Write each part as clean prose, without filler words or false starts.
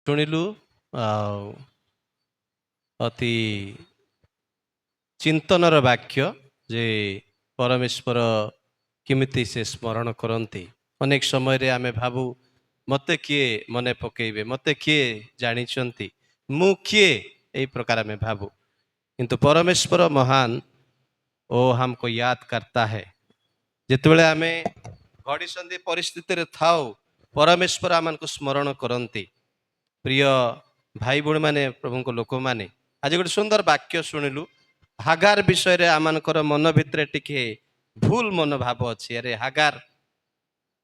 ଶୁଣିଲୁ ଅତି ଚିନ୍ତନର ବାକ୍ୟ ଯେ ପରମେଶ୍ୱର କେମିତି ସେ ସ୍ମରଣ କରନ୍ତି। ଅନେକ ସମୟରେ ଆମେ ଭାବୁ ମୋତେ କିଏ ମନେ ପକେଇବେ, ମୋତେ କିଏ ଜାଣିଛନ୍ତି, ମୁଁ କିଏ, ଏହି ପ୍ରକାର ଆମେ ଭାବୁ। କିନ୍ତୁ ପରମେଶ୍ୱର ମହାନ ଓ ଆମକୁ ୟାଦ କରତା ହେ। ଯେତେବେଳେ ଆମେ ଘଡ଼ିସନ୍ଧି ପରିସ୍ଥିତିରେ ଥାଉ ପରମେଶ୍ୱର ଆମକୁ ସ୍ମରଣ କରନ୍ତି। ପ୍ରିୟ ଭାଇ ଭଉଣୀମାନେ, ପ୍ରଭୁଙ୍କ ଲୋକମାନେ, ଆଜି ଗୋଟେ ସୁନ୍ଦର ବାକ୍ୟ ଶୁଣିଲୁ। ହାଗାର ବିଷୟରେ ଆମମାନଙ୍କର ମନ ଭିତରେ ଟିକେ ଭୁଲ ମନୋଭାବ ଅଛି। ଆରେ ହାଗାର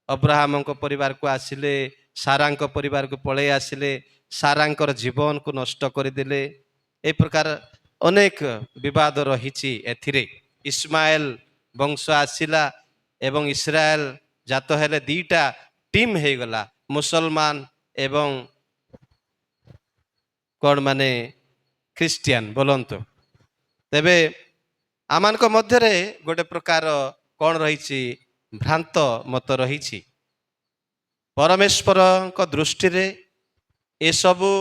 ଅବ୍ରାହମଙ୍କ ପରିବାରକୁ ଆସିଲେ, ସାରାଙ୍କ ପରିବାରକୁ ପଳେଇ ଆସିଲେ, ସାରାଙ୍କର ଜୀବନକୁ ନଷ୍ଟ କରିଦେଲେ। ଏ ପ୍ରକାର ଅନେକ ବିବାଦ ରହିଛି ଏଥିରେ। ଇସ୍ମାଏଲ ବଂଶ ଆସିଲା ଏବଂ ଇସ୍ରାଏଲ ଜାତ ହେଲେ, ଦିଟା ଟିମ୍ ହେଇଗଲା, ମୁସଲମାନ ଏବଂ କ'ଣ ମାନେ ଖ୍ରୀଷ୍ଟିଆନ ବୋଲନ୍ତୁ। ତେବେ ଆମମାନଙ୍କ ମଧ୍ୟରେ ଗୋଟେ ପ୍ରକାର କ'ଣ ରହିଛି, ଭ୍ରାନ୍ତ ମତ ରହିଛି। ପରମେଶ୍ୱରଙ୍କ ଦୃଷ୍ଟିରେ ଏସବୁ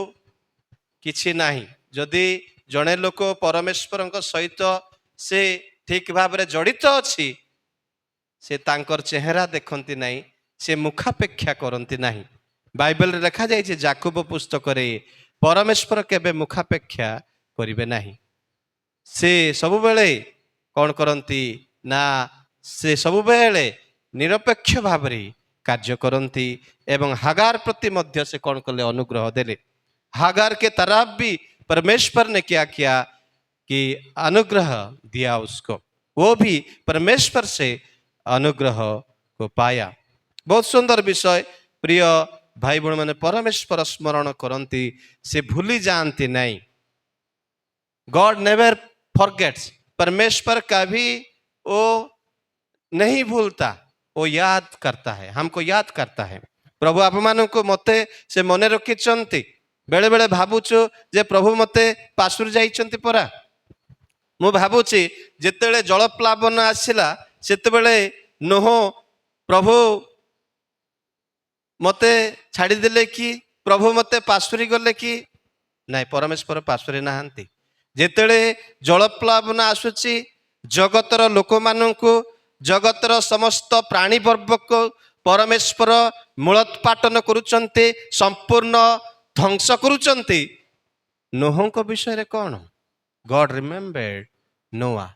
କିଛି ନାହିଁ। ଯଦି ଜଣେ ଲୋକ ପରମେଶ୍ୱରଙ୍କ ସହିତ ସେ ଠିକ ଭାବରେ ଜଡ଼ିତ ଅଛି, ସେ ତାଙ୍କର ଚେହେରା ଦେଖନ୍ତି ନାହିଁ, ସେ ମୁଖାପେକ୍ଷା କରନ୍ତି ନାହିଁ। ବାଇବେଲରେ ଲେଖାଯାଇଛି ଯାକୋବ ପୁସ୍ତକରେ, ପରମେଶ୍ୱର କେବେ ମୁଖାପେକ୍ଷା କରିବେ ନାହିଁ। ସେ ସବୁବେଳେ କ'ଣ କରନ୍ତି ନା, ସେ ସବୁବେଳେ ନିରପେକ୍ଷ ଭାବରେ କାର୍ଯ୍ୟ କରନ୍ତି। ଏବଂ ହାଗାର ପ୍ରତି ମଧ୍ୟ ସେ କ'ଣ କଲେ, ଅନୁଗ୍ରହ ଦେଲେ। हागार के तरफ भी परमेश्वर ने क्या किया कि अनुग्रह दिया उसको, वो भी परमेश्वर से अनुग्रह को पाया। बहुत सुंदर विषय। प्रिय भाई बहन मैंने परमेश्वर स्मरण करती, से भूली जानती नहीं। God never forgets. परमेश्वर कभी वो नहीं भूलता, वो याद करता है, हमको याद करता है। प्रभु आप मान को मते से मने रखिछंती। बेले बेले भावुछु जे प्रभु मते पासुर जाइछंती परा। मु भावुछि जेतेबेले जलप्लावन आसिला सेतेबेले नोह प्रभु मते छाड़ी देले कि प्रभु मते पासुरी गले कि नाइ, परमेश्वर पासुरी नाहांती। जेतेबेले जलप्लावन आसुछि जगतर लोक माननकु, जगतर समस्त प्राणी वर्ग को परमेश्वर मूलोत्पाटन करुचंती, संपूर्ण ध्वंस करुचंती। नोहंक विषय रे कौन? गॉड रिमेम्बर्ड नोआ।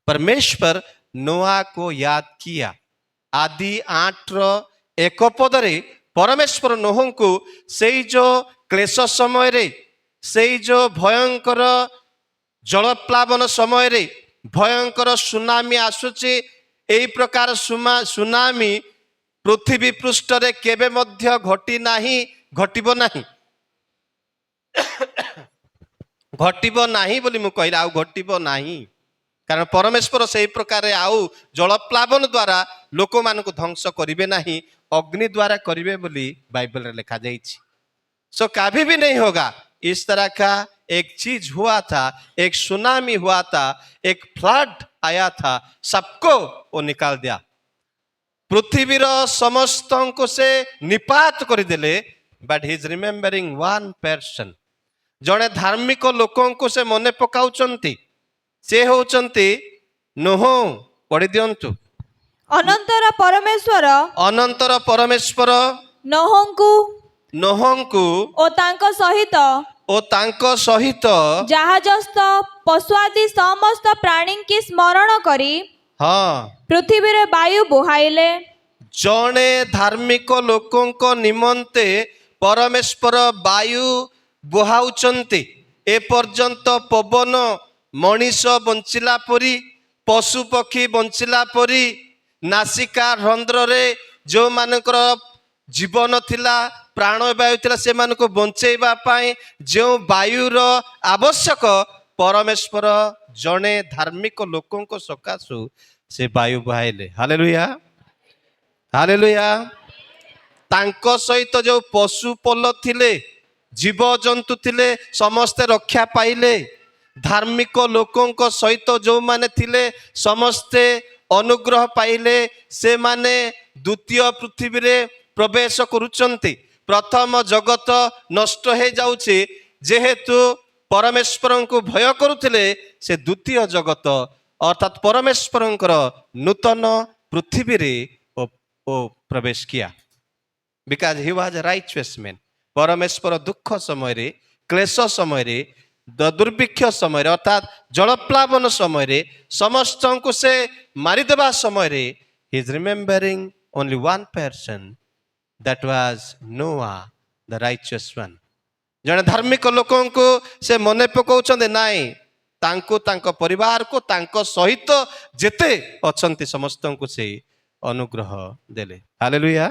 परमेश्वर नोआ को याद किया। आदि 8:1 पदरे परमेश्वर नोहंकु से जो क्लेश समय रे, से जो भयंकर जलप्लावन समय रे, भयंकर सुनामी आसुची, एई प्रकार सुनामी पृथ्वी पृष्ठ रे केबे मध्य घटी नाही, घटिबो नाही, घटिबो नाही बोली मु कहला, आउ घटिबो नाही। कारण परमेश्वर से प्रकार आउ जलप्लावन द्वारा लोक मान को ध्वंस करिवे नाही, अग्नि द्वारा करिवे बोली बाइबल रे लिखा जाइछि। सो कभी भी नहीं होगा। इस तरह का एक चीज हुआ था, एक सुनामी हुआ था, एक फ्लड आया था, सबको वो निकाल दिया। पृथ्वी रो समस्त को से निपात कर देले। But he is remembering one person. जड़े धार्मिक लोकों को से मने पकाउचंती, से होचंती नोह। पढ़ी दियंतु। अनंतर परमेश्वर नोहंकु ओ तांको सहित जहाजस्थ पशुआदि समस्त प्राणी की स्मरण करी, हाँ, पृथ्वी रे वायु बुहाइले। जड़े धार्मिक लोकों को निमंते परमेश्वर वायु बुहाउचंती। ए पर्यंत पवन मनीष बंचिला परी, पशु पक्षी बंचिला परी, नासिका रंध्र रे जो मानकर जीवन थिला, प्राणवायु थिला, से मानको बंचेबा पाई जो वायुर आवश्यक परमेश्वर जड़े धार्मिक लोकों को सकाशु से वायु बुहाइले। Hallelujah, hallelujah. तांको सहित जो पशु पल थिले, जीव जंतु थिले, समस्ते रक्षा पाइले। धार्मिक लोकों को सहित जो माने थिले समस्ते अनुग्रह पाइले। से माने द्वितीय पृथ्वी रे प्रवेश करुचंती। प्रथम जगत नष्ट हो जाउछि जेहेतु परमेश्वर को भय करुथिले से द्वितीय जगत अर्थात परमेश्वर नूतन पृथ्वी रे ओ प्रवेश किया because he was a righteous man परमेश्वर दुख समय रे क्लेश समय रे दुर्भिक्ष समय रे अर्थात जलप्लावन समय रे समस्त को से मारिदेवा समय रे he is remembering only one person that was नोआ द राइचियस वन जने धार्मिक लोकों को से मने पकाउछन्ते नाई तांको तांको परिवार को तांको सहित जेते अछन्ति समस्त को से अनुग्रह देले हालेलुया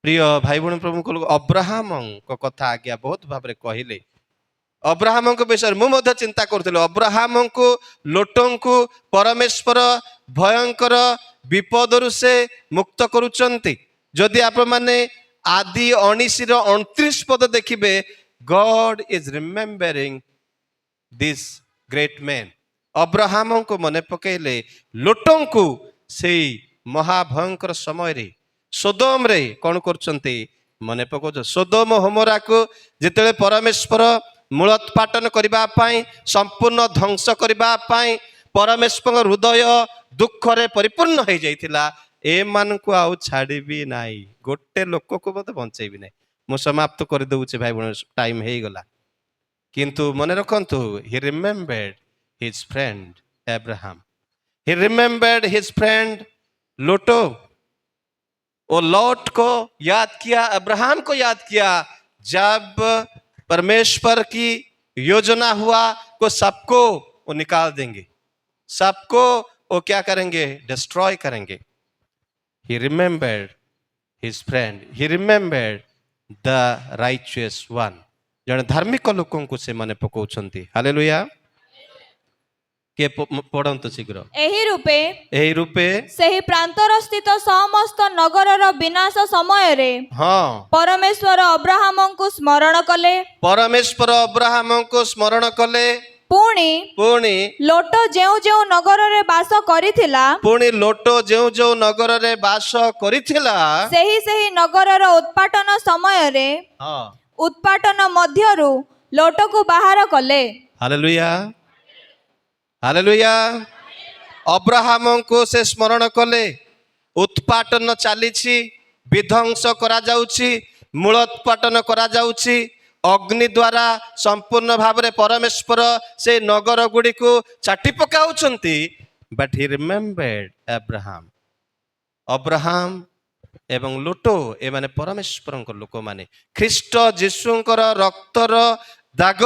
प्रिय भाई भौणी प्रभु को अब्राहम को कथा आज्ञा बहुत भाबरे कहिले अब्राहम को विषय मु मध्य चिंता करथिलो अब्राहम को लोटों को परमेश्वर भयंकर विपदरु से मुक्त करूचंती जदि आप माने आदि 19:29 पद देखिबे God is remembering this great man Abraham को मने पकेले लोटों को से महाभयंकर समय रे सोदोम रे कौन करछन्ते मने पकोछ सोदोम होमरा को जेतेले परमेश्वर मूलोत्पाटन करिबा पाई संपूर्ण ध्वंस करिबा पाई परमेश्वर हृदय दुख रे परिपूर्ण हो जाइथिला ए मान को आउ छाड़ीबी नाई गोटे लोक को मते बंचेबी नाई मु समाप्त कर दउचे भाई बहन टाइम हे गला किंतु मने रखंतु ही रिमेम्बर्ड हिज फ्रेंड अब्राहम ही रिमेम्बर्ड हिज फ्रेंड लोटो ओ लॉट को याद किया अब्राहम को याद किया जब परमेश्वर की योजना हुआ को सबको वो निकाल देंगे सबको वो क्या करेंगे डिस्ट्रॉय करेंगे he remembered his friend he remembered the righteous one जन धार्मिक लोकों को से माने पकाउछन्ती हालेलुया के पढ़ंतु शीघ्र एही रूपे सही प्रांतर स्थित समस्त नगरर विनाश समय रे हाँ परमेश्वर अब्राहम को स्मरण कले पुणी लोट जेउ नगर रे बास करिथिला सेही नगरर उत्पाटन समय रे उत्पाटन मध्यरु लोट को बाहर कले हालेलुया हालेलुया अब्राहम को से स्मरण कले उत्पाटन चलीछि विध्वंस करा जाउछि मूलोत्पाटन करा जाउछि अग्नि द्वारा संपूर्ण भाव में परमेश्वर से नगर गुड़ी को चाटी पकाउछन्ति बट ही रिमेम्बर्ड अब्राहम एवं लोटो ए माने परमेश्वर लोक माने ख्रीष्ट जीशुंकर रक्तर दाग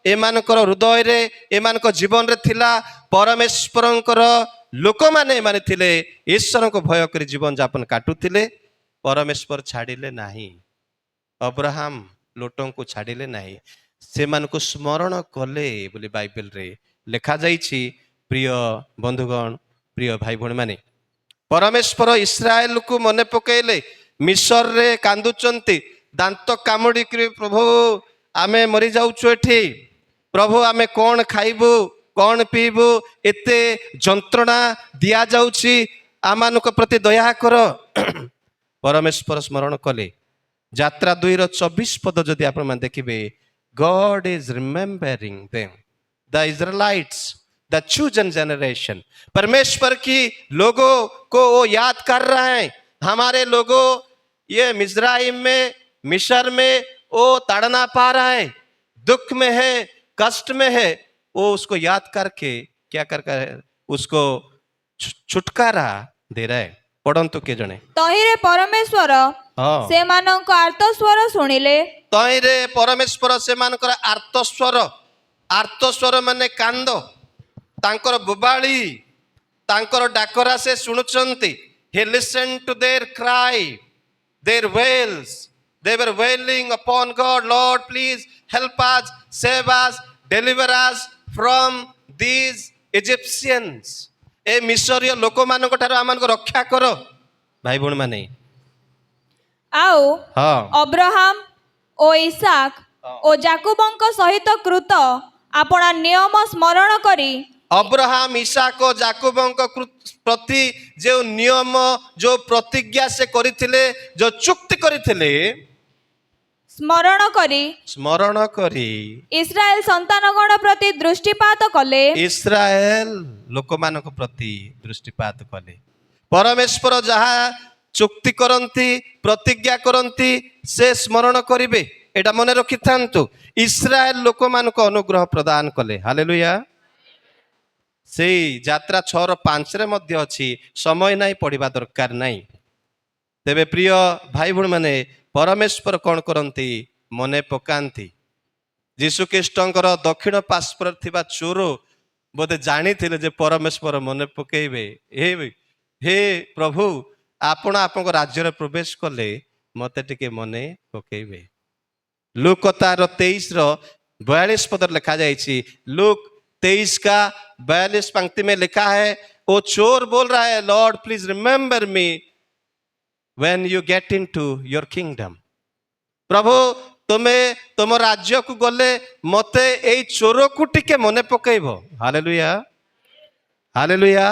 एमानकर हृदय रे एमानकर जीवन रे थिला परमेश्वरंकर लोक माने माने थिले ईश्वर को भय करी जीवन यापन काटुथिले परमेश्वर छाड़िले नाही अब्राहम लोटों को छाड़िले नाही से मान को स्मरण कले बोली बाइबल रे लिखा जाइछि प्रिय बंधुगण प्रिय भाई भौणी माने परमेश्वर इस्राएल को मने पकेले मिस्र रे कांदुचंती दांत कामुड़ी प्रभु आमे मरी जाउछु एठी प्रभु आमे कौन खाइबु कौन पीबु एते जंत्रणा दिया जाउछि आमानक प्रति दया कर परमेश्वर स्मरण कले यात्रा 2:24 पद जदि आपण मान देखिबे God is remembering them the Israelites the chosen generation परमेश्वर की लोगों को वो याद कर रहा है हमारे लोगों ये मिस्राइम में मिस्र में वो ताड़ना पा रहा है दुख में है कष्ट में है वो उसको याद करके क्या कर उसको छुटकारा दे रहा है पढ़ंतु के जने तहिरे परमेश्वर से मानक आर्तस्वर सुनिले तहिरे परमेश्वर से मानकर आर्तस्वर माने कांद तांकर बुबाली तांकर डाकरा से सुनुचंती he listened to their cry their wails they were wailing upon God Lord please help us save us deliver us from these Egyptians ए मिस्रीय लोक मानक ठारो आमान को रक्षा करो भाई भौणी माने आओ अब्राहम ओ इसाक ओ जाकूबंक सहित कृत आपणा नियम स्मरण करी अब्राहम इसाक जाकुबଙ୍କ प्रति जो नियम जो प्रतिज्ञा से କରିଥିଲେ जो चुक्ति କରିଥିଲେ स्मरण करी इस्राएल संतानगण प्रति दृष्टिपात कले इस्राएल लोक मानक प्रति दृष्टिपात कले परमेश्वर जहा चुक्ति करती प्रतिज्ञा करती से स्मरण करिवे एटा मन रखि थांतु इस्राएल लोक मानक अनुग्रह प्रदान कले हालेलुया से यात्रा 6:5 रे मध्य अछि समय नाही पढ़िबा दरकार नाही तेबे प्रिय भाई भूण माने परमेश्वर कौन करती मने पकांती जीशु ख्रीष्टंकर दक्षिण पार्श्वर थिबा चोर बोधे जानी थिले जे परमेश्वर मने पकेइबे हे प्रभु आपण आपन राज्य रे प्रवेश कले मते टिके मने पकेइबे लूक तार 23:42 पद लिखा जाइछि लूक 23 का 42 पंक्ति में लिखा है वो चोर बोल रहा है lord please remember me when you get into your kingdom प्रभु तुम्हें तुम राज्य को गले मते एई चोर को टिके मने पकेइबो हालेलुया हालेलुया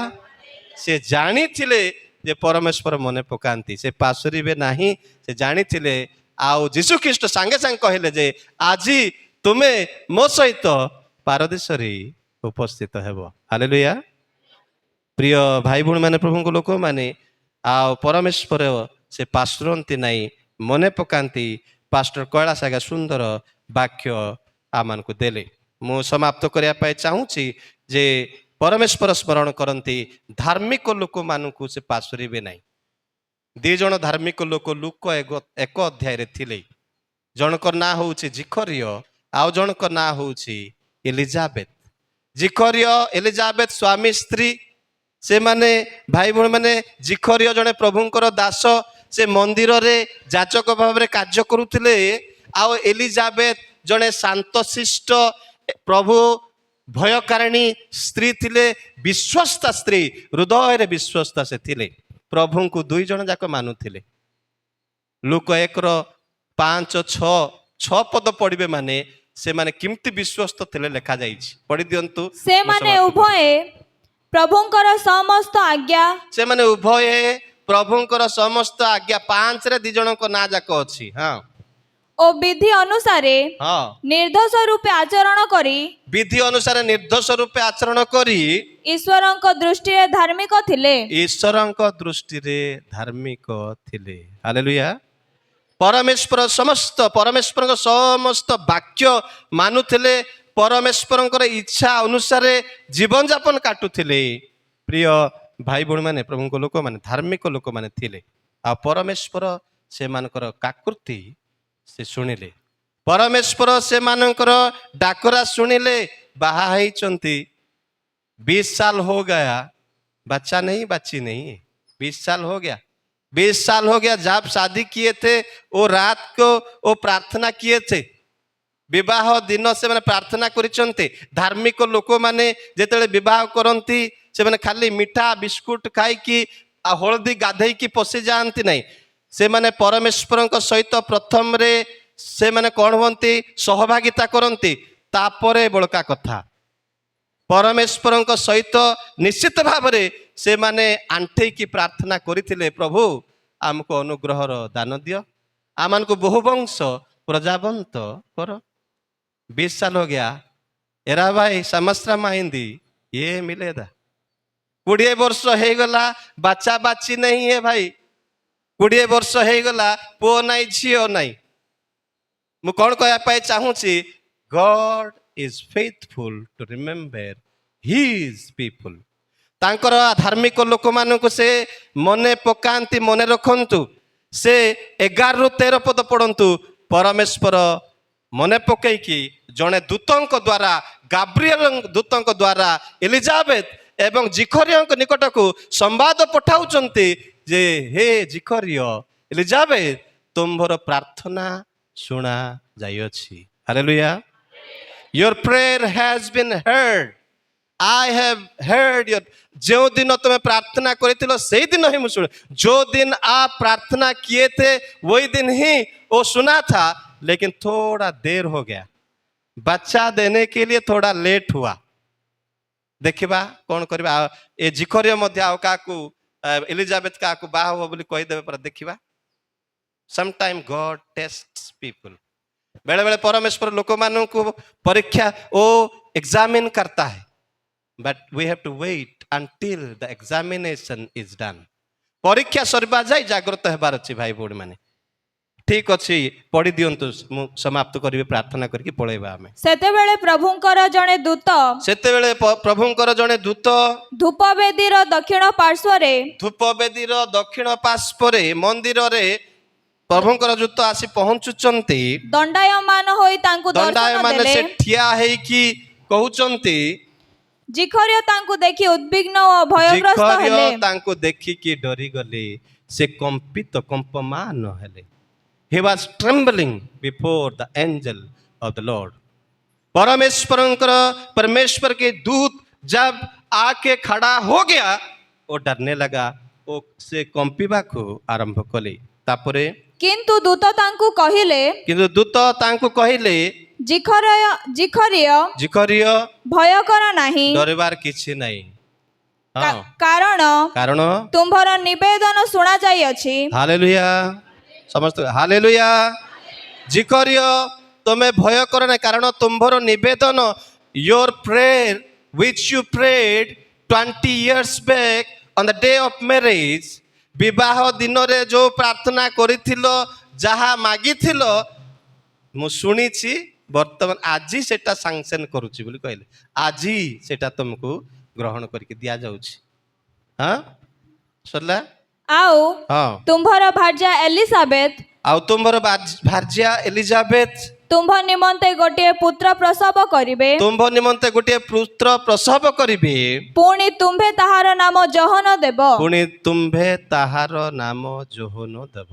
से जानी थिले जे परमेश्वर मने पकांती से पासरिबे नाही से जानी थिले आउ जीशु ख्रीष्ट सांगे सांगे कहले जे आजी तुमे मो सहित पारदेशरी उपस्थित हेबो हालेलुया प्रिय भाई भूण माने प्रभु लोक माने आ परमेश्वर से पासरंती नाही मने पकांती पास्टर कैलाश आज्ञा सुंदर वाक्य आमान को देले मु समाप्त करिया पाए चाहूची जे परमेश्वर स्मरण करती धार्मिक लोक मानू से पासरिबे नाही दी जन धार्मिक लोक लूक एक अध्याय रे थिले जनकर ना होउची जिखरिय आउ जनकर ना होउची एलिजाबेथ जिखरिय एलिजाबेथ स्वामी स्त्री से माने भाई भूण माने जिखरिय जने प्रभुंकर दास से मंदिर रे जाचक भाव रे कार्य करुथिले आउ एलिजाबेथ जने शांतशिष्ट प्रभु भयकारिणी स्त्री थिले विश्वस्ता स्त्री हृदय रे विश्वस्ता से थिले प्रभु को दुई जन जाक मानुथिले लूक 1:5-6 पद पढ़िबे माने से माने किमती विश्वस्त थिले लिखा जाइछि पढ़ि दियंतु से माने उभये प्रभुंकर समस्त आज्ञा से माने उभये प्रभुंकर समस्त आज्ञा 5 रे दी जन को ना जाक अछि हां ओ विधि अनुसारे हां निर्दोष रूपे आचरण करी विधि अनुसार निर्दोष रूपे आचरण करी ईश्वरଙ୍କ दृष्टि धार्मिक थिले ईश्वरଙ୍କ दृष्टि रे धार्मिक थिले हालेलुया परमेश्वर समस्त वाक्य मानुथिले परमेश्वरଙ୍କର इच्छा अनुसार जीवन जापन काटुथिले प्रिय भाई भूण माने प्रभु लोक माने धार्मिक लोक माने थिले आ परमेश्वर से मानकर काकृति से शुणिले परमेश्वर से मानकर डाकरा शुणिले बाहा हैचंती 20 साल हो गया बच्चा नहीं बच्ची नहीं 20 साल हो गया 20 साल हो गया जब शादी किए थे वो रात को वो प्रार्थना किए थे विवाह दिन से माने प्रार्थना करिसंते धार्मिक लोक माने जेतेले विवाह करंती से माने खाली मिठा बिस्कुट खाई कि आ हळदी गाधई की पसि जानती नहीं से माने परमेश्वरଙ୍କ सहित प्रथम रे से माने कोन होंती सहभागिता करंती तापरे बळका कथा परमेश्वरଙ୍କ सहित निश्चित भाव रे से माने आंठे की प्रार्थना करिथिले प्रभु हमको अनुग्रहर दान दियो आमान को बहुवंश प्रजावंत कर 20 साल हो गया एरा भाई समस्या माहिंदी ये मिलेदा 20 वर्ष हो गला बच्चा बाची नहीं है भाई 20 वर्ष हो गला पो नहीं झियो नहीं मु कौन कहया पाए चाहूची God is faithful to remember his people तांकर धार्मिक लोक मानक से मने पकांती मने रखंतु से 11-13 पद पढ़ंतु परमेश्वर मने पकई कि जने दूतंक द्वारा गाब्रिएल दूतंक द्वारा एलिजाबेथ एवं जिखरियंक निकट को संवाद पठाउचंती जे हे जिखरिय एलिजाबेथ तुम्भर प्रार्थना सुना जाइछि hallelujah your prayer has been heard I have heard your जो दिन तुम्हें प्रार्थना करिथिलो से दिन ही मुझे सुन जो दिन आप प्रार्थना किए थे वही दिन ही वो सुना था लेकिन थोड़ा देर हो गया बच्चा देने के लिए थोड़ा लेट हुआ ଦେଖିବା କ'ଣ କରିବା। ଏ ଜିଖରିୟ ମଧ୍ୟ ଆଉ କାହାକୁ ଏଲିଜାବେଥ କାହାକୁ ବାହା ହବ ବୋଲି କହିଦେବେ ପରା, ଦେଖିବା। Sometime god tests people. ବେଳେବେଳେ ପରମେଶ୍ୱର ଲୋକମାନଙ୍କୁ ପରୀକ୍ଷା ଓ ଏକ୍ସାମିନ୍ करता है, but we have to wait until the examination is done. परीक्षा सरिबा जाय जागृत हेबार अछि भाई भौणी माने। ठीक अछि, पढ़ी दियंतु, मु समाप्त करिवे प्रार्थना करके पळेबा आमे। ସେତେବେଳେ ପ୍ରଭୁଙ୍କର ଜଣେ ଦୂତ ସେତେବେଳେ ପ୍ରଭୁଙ୍କର ଜଣେ ଦୂତ ଧୂପବେଦୀର ଦକ୍ଷିଣ ପାର୍ଶ୍ୱରେ ଧୂପବେଦୀର ଦକ୍ଷିଣ ପାର୍ଶ୍ୱରେ ମନ୍ଦିରରେ ପ୍ରଭୁଙ୍କର ଦୂତ ଆସି ପହଞ୍ଚୁଛନ୍ତି। ଦଣ୍ଡାୟମାନ ହୋଇ ତାଙ୍କୁ ଦର୍ଶନ ଦଣ୍ଡାୟମାନ ଦେଲେ। ସେ ଠିଆ ହେଇକି କହୁଛନ୍ତି। ଜିଖରିୟ ତାଙ୍କୁ ଦେଖି ଉଦ୍ବିଗ୍ନ ଓ ଭୟଗ୍ରସ୍ତ ଜିଖରିୟ ହେଲେ। ତାଙ୍କୁ ଦେଖିକି ଡରିଗଲେ, ସେ କମ୍ପିତ କମ୍ପମାନ ହେଲେ। He was trembling before the angel of the Lord। परमेश्वर के दूत जब आके खड़ा हो गया, वो डरने लगा, वो से कंपिबा को आरंभ कले। तापरे କିନ୍ତୁ ଦୂତ ତାଙ୍କୁ କହିଲେ, किंतु दूत तांको कहिले, ଜିଖରିୟ ଭୟ କର ନାହିଁ, डरबार किछि नहीं। हाँ, କାରଣ कारण ତୁମ୍ଭର ନିବେଦନ ଶୁଣା ଯାଇଅଛି। हालेलुया, समस्त हालेलुया। जिखरिय तुम्हें भय कर ना, कारण तुम्भर निवेदन, your prayer which you prayed 20 years back on the day of marriage, विवाह दिन रे जो प्रार्थना करिथिलो, जहा मागिथिलो, मु सुनिछि वर्तमान आजी सेटा सैंक्शन करूछि बोली कहले। आजी सेटा तुमको ग्रहण करके दिया जाउछि। हाँ सरला। ଆଉ हाँ, ତୁମ୍ଭର ଭାର୍ଯ୍ୟା ଏଲିସାବେଥ आउ तुम्भर भार्या एलिजाबेथ ତୁମ୍ଭ ନିମନ୍ତେ ଗୋଟିଏ ପୁତ୍ର ପ୍ରସବ କରିବେ। तुम्भ निमंते गोटे पुत्र प्रसव करिवे। ପୁଣି ତୁମ୍ଭେ ତାହାର ନାମ ଜହନ ଦେବ। पुणी तुम्भे ताहार नाम जोहन देव।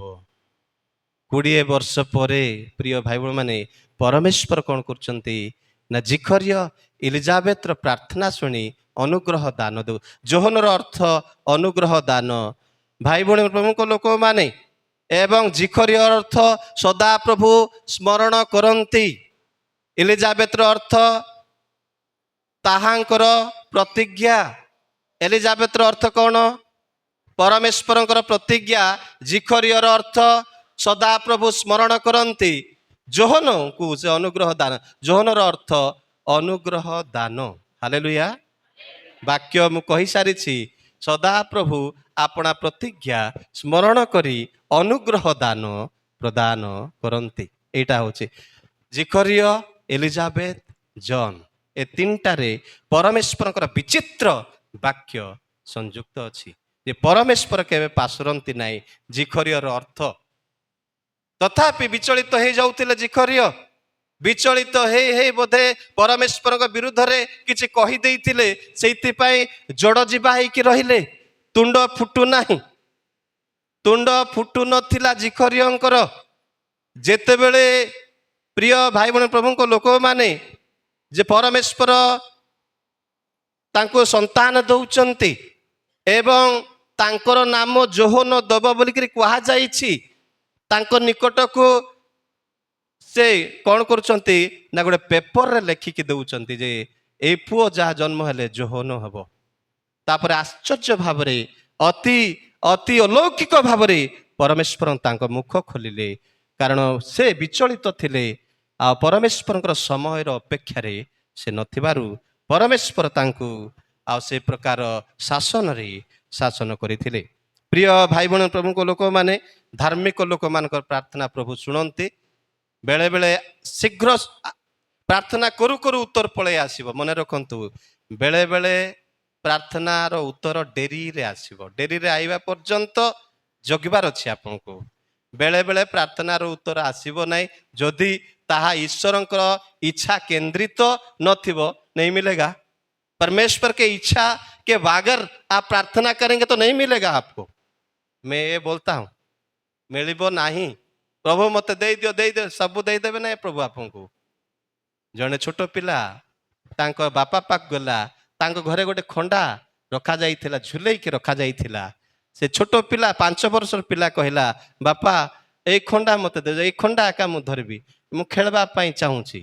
20 वर्ष परे प्रिय भाई बहन माने परमेश्वर कौन करछंती ना, जिखरिय एलिजाबेथ रो प्रार्थना सुनी अनुग्रह दान दो। जोहन रो अर्थ अनुग्रह दान। भाई बहन प्रमुख लोक माने एवं जिखरिय अर्थ सदा प्रभु स्मरण करंती। एलिजाबेथ रो अर्थ ताहांकर प्रतिज्ञा। एलिजाबेथ रो अर्थ कौन? परमेश्वरंकर प्रतिज्ञा। जिखरिय रो अर्थ सदा प्रभु स्मरण करंती। जोहन को से अनुग्रह दान। जोहन रो अर्थ अनुग्रह दान। हालेलुया। वाक्य मु कहि सारिछि, सदा प्रभु अपना प्रतिज्ञा स्मरण करी अनुग्रह दान प्रदान करंती। एटा होछि जिखरिय, एलिजाबेथ, जॉन, ए तीनटारे परमेश्वरंकर विचित्र वाक्य संयुक्त अछि। जे परमेश्वर केवे पासरंती नाही। जिखरियर अर्थ तथापि विचलित हो जाउतिले। जिखरिय विचलित हे बोधे परमेश्वर विरुद्ध रे किछि कहि देइतिले, सेति पई जड़ जीवा हेकि रहिले। तुंड फुटू नाही। तुंड फुटू नथिला जिखरियंकर। जेतेबेले प्रिय भाई बहन प्रभु को लोक माने जे परमेश्वर तांको संतान दउचंती एवं तांकर नाम जोहन दब बोली कहा जाइछि। तांको निकट को से कौन करुचंती ना, गोटे पेपर रे लेखिकी दउचंती जे ए पुओ जहा जन्म हेले जोहन हबो। तापरे आश्चर्य भावरे अति अति अलौकिक भावरे परमेश्वर तांको मुख खोलिले, कारण से विचलित थिले। आ परमेश्वरंकर समयर अपेक्षा रे से नथिबारु परमेश्वर तांको आ से प्रकार शासन रे शासन करिथिले। प्रिय भाई बहन प्रभु को लोक माने धार्मिक लोक मानकर प्रार्थना प्रभु सुनंती। बेले बेले शीघ्र प्रार्थना करू करू उत्तर पळे आसीबो। मने रखंतु, बेले बेले प्रार्थनार उत्तर डेरी रे आसीबो। डेरी रे आइबा पर्यंत जगिबार अछि आपनको। बेले बेले प्रार्थनार उत्तर आसीबो नाही। जदि ताहा ईश्वरंकर इच्छा केंद्रित नथिबो, नहीं मिलेगा। परमेश्वर के इच्छा के बगैर आप प्रार्थना करेंगे तो नहीं मिलेगा आपको। मैं ये बोलता हूं, मिलिबो नहीं। प्रभु मत दे दियो सब दे देबे ना प्रभु आपको। जने छोट पिला तांको बापा पाक गला, तांको घरे गोटे खंडा रखा जाइथिला, झुलेई के रखा जाइथिला। से छोट पिला 5 वर्षर पिला कहला, बापा ए खंडा मत दे, ए खंडा एका मु धरबी, मु खेलबा पई चाहूची।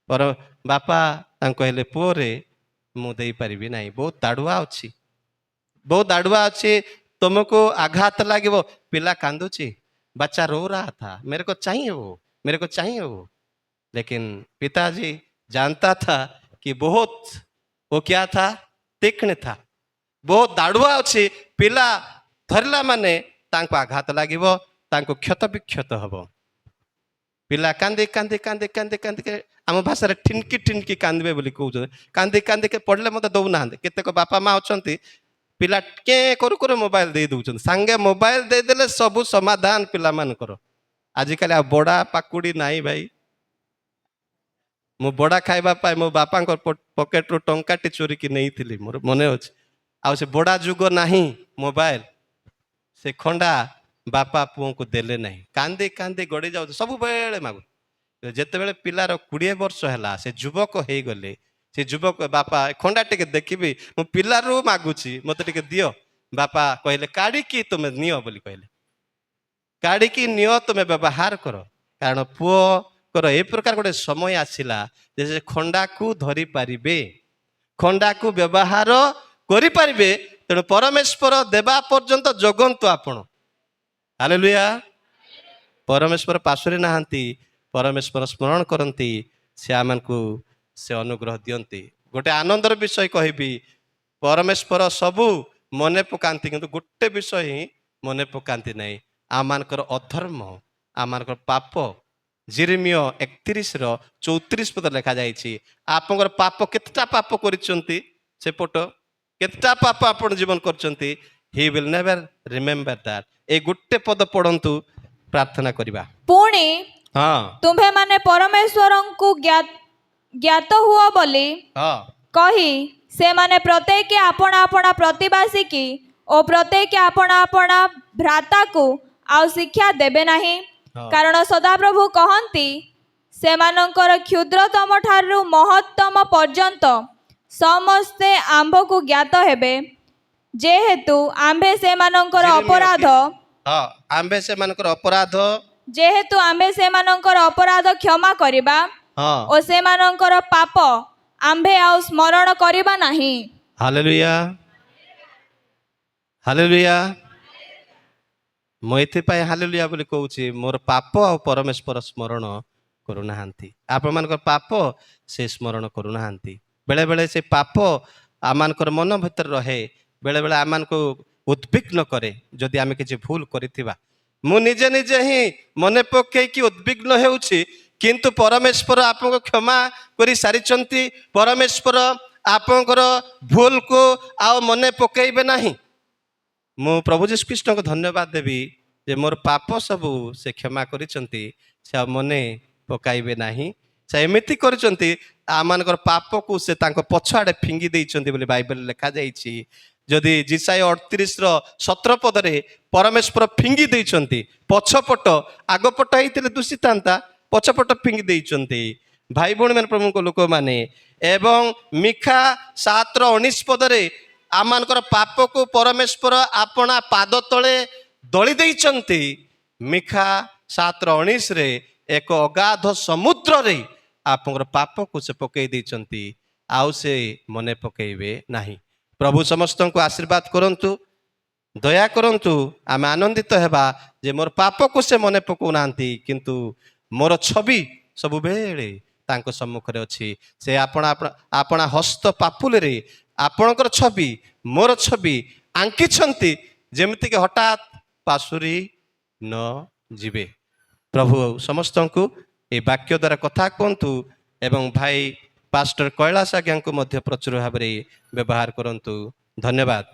पर बापा तांको कहले, पुओ रे ମୁଁ ଦେଇପାରିବି ନାହିଁ। ବହୁତ ଦାଡ଼ୁଆ ଅଛି, ବହୁତ दाड़ुआ अच्छी। तुमको आघात लगे वो पिला कांदुची, बच्चा रो रहा था, मेरे को चाहिए वो, मेरे को चाहिए वो। लेकिन पिताजी जानता था कि बहुत वो क्या था, तीक्ष्ण था, बहुत दाड़ुआ अच्छी। पिला धरला माने तांको आघात लगे, तांको क्षत विक्षत हम। पिला कांदी कांदी कांदी कांदी कांदी के आम भाषा ठिनकी ठिनकी कांदे बोली कहते, कांदी कांदी के पढ़ले मत दौना। केतेक बापा माँ अच्छा पिला के करू करू मोबाइल दे दउछन, संगे मोबाइल दे देले सबु समाधान पिला मानकर। आजिकल आ बड़ा पाकुड़ी नाही भाई। मु बड़ा खाइबा पाए मो बापा पॉकेट रो टंकाटी चोरी की नहीं थिली, मोर मने अछि। आ से बड़ा जुग नाही मोबाइल, से खंडा बापा पुओ को देले नहीं, कांदी कांदी गड़ी जाउ सब बेले मागु। जेते बेले पिलार 20 वर्ष हैला, से युवक हे गले, से युवक बापा खंडा टिके देखिबी मु पिलारू मागुची, मते टिके दियो। बापा कहले काढ़ी की तुमे नियो बोली कहले, काढ़ी की नियो तुमे व्यवहार करो। कारण पुओ कर ए प्रकार गोटे समय आसिला जे से खंडा को धरी पारिबे, खंडा को व्यवहार करि पारिबे। तेणु परमेश्वर देवा पर्यंत जगंतु आपण। हालेलुया। परमेश्वर पाशुरी नाहांती, परमेश्वर स्मरण करती, से आमको से अनुग्रह दियंती। गोटे आनंदर विषय कहबी, परमेश्वर सबू मने पकांती, किंतु गोटे विषय ही मने पकांती नहीं, आमानकर अधर्म, आमानकर पाप। जिरमिय 31:34 पद लिखा जाइछि, आपनकर पाप केतटा पाप करिसंती, से पट केतटा पाप आपण जीवन करचंती, he will never remember that. ए गोटे पद पढ़ंतु, प्रार्थना करिबा। पुणी हाँ तुम्हें माने परमेश्वर को ज्ञात हुआ बोली हाँ कही से माने प्रत्येक अपना अपना प्रतिवासी की और प्रत्येक अपना अपना भ्राता को आउ शिक्षा देबे नहीं। हाँ। कारण सदाप्रभु कहती से मानकर क्षुद्रतम ठारू महत्तम पर्यंत समस्ते आंभ को ज्ञात हेबे, जेहेतु आंभे से मानकर अपराध, हाँ आंबे से मानकर अपराध, जेहेतु आंभे से मानकर अपराध क्षमा करिबा हाँ और से मानकर पाप आंभे आउ स्मरण करिबा नहीं। Hallelujah hallelujah. ମୁଁ ଏଥିପାଇଁ ହାଲେଲୁୟା ବୋଲି କହୁଛି, ମୋର ପାପ ଆଉ ପରମେଶ୍ୱର ସ୍ମରଣ କରୁନାହାନ୍ତି। ଆପଣମାନଙ୍କର ପାପ ସେ ସ୍ମରଣ କରୁନାହାନ୍ତି। ବେଳେବେଳେ ସେ ପାପ ଆମମାନଙ୍କର ମନ ଭିତରେ ରହେ, ବେଳେବେଳେ ଆମମାନଙ୍କୁ ଉଦ୍ବିଗ୍ନ କରେ ଯଦି ଆମେ କିଛି ଭୁଲ କରିଥିବା। ମୁଁ ନିଜେ ନିଜେ ହିଁ ମନେ ପକେଇକି ଉଦ୍ବିଗ୍ନ ହେଉଛି, କିନ୍ତୁ ପରମେଶ୍ୱର ଆପଣଙ୍କୁ କ୍ଷମା କରି ସାରିଛନ୍ତି। ପରମେଶ୍ୱର ଆପଣଙ୍କର ଭୁଲକୁ ଆଉ ମନେ ପକେଇବେ ନାହିଁ। ମୁଁ ପ୍ରଭୁ ଯୀଶୁ ଖ୍ରୀଷ୍ଟଙ୍କୁ ଧନ୍ୟବାଦ ଦେବି ଯେ ମୋର ପାପ ସବୁ ସେ କ୍ଷମା କରିଛନ୍ତି, ସେ ଆଉ ମନେ ପକାଇବେ ନାହିଁ। ସେ ଏମିତି କରିଛନ୍ତି, ଆମମାନଙ୍କର ପାପକୁ ସେ ତାଙ୍କ ପଛ ଆଡ଼େ ଫିଙ୍ଗି ଦେଇଛନ୍ତି ବୋଲି ବାଇବେଲରେ ଲେଖାଯାଇଛି। ଯଦି ଜିସାୟ 38:17 ପଦରେ ପରମେଶ୍ୱର ଫିଙ୍ଗି ଦେଇଛନ୍ତି, ପଛପଟ ଆଗପଟ ହେଇଥିଲେ ଦୂଷିଥାନ୍ତା, ପଛପଟ ଫିଙ୍ଗି ଦେଇଛନ୍ତି। ଭାଇ ଭଉଣୀମାନେ, ପ୍ରଭୁଙ୍କ ଲୋକମାନେ, ଏବଂ ମିଖା 7:19 ପଦରେ ଆମମାନଙ୍କର ପାପକୁ ପରମେଶ୍ୱର ଆପଣା ପାଦ ତଳେ ଦଳି ଦେଇଛନ୍ତି। ମିଖା 7:19ରେ ଏକ ଅଗାଧ ସମୁଦ୍ରରେ ଆପଣଙ୍କର ପାପକୁ ସେ ପକେଇ ଦେଇଛନ୍ତି, ଆଉ ସେ ମନେ ପକେଇବେ ନାହିଁ। ପ୍ରଭୁ ସମସ୍ତଙ୍କୁ ଆଶୀର୍ବାଦ କରନ୍ତୁ, ଦୟା କରନ୍ତୁ। ଆମେ ଆନନ୍ଦିତ ହେବା ଯେ ମୋର ପାପକୁ ସେ ମନେ ପକାଉନାହାନ୍ତି, କିନ୍ତୁ ମୋର ଛବି ସବୁବେଳେ ତାଙ୍କ ସମ୍ମୁଖରେ ଅଛି। ସେ ଆପଣା ହସ୍ତ ପାପୁଲିରେ ଆପଣଙ୍କର ଛବି, ମୋର ଛବି ଆଙ୍କିଛନ୍ତି, ଯେମିତିକି ହଠାତ୍ ପାଶୁରି ନ ଯିବେ। ପ୍ରଭୁ ସମସ୍ତଙ୍କୁ ଏ ବାକ୍ୟ ଦ୍ୱାରା କଥା କୁହନ୍ତୁ, ଏବଂ ଭାଇ ପାଷ୍ଟର କୈଳାସ ଆଜ୍ଞାଙ୍କୁ ମଧ୍ୟ ପ୍ରଚୁର ଭାବରେ ବ୍ୟବହାର କରନ୍ତୁ। ଧନ୍ୟବାଦ।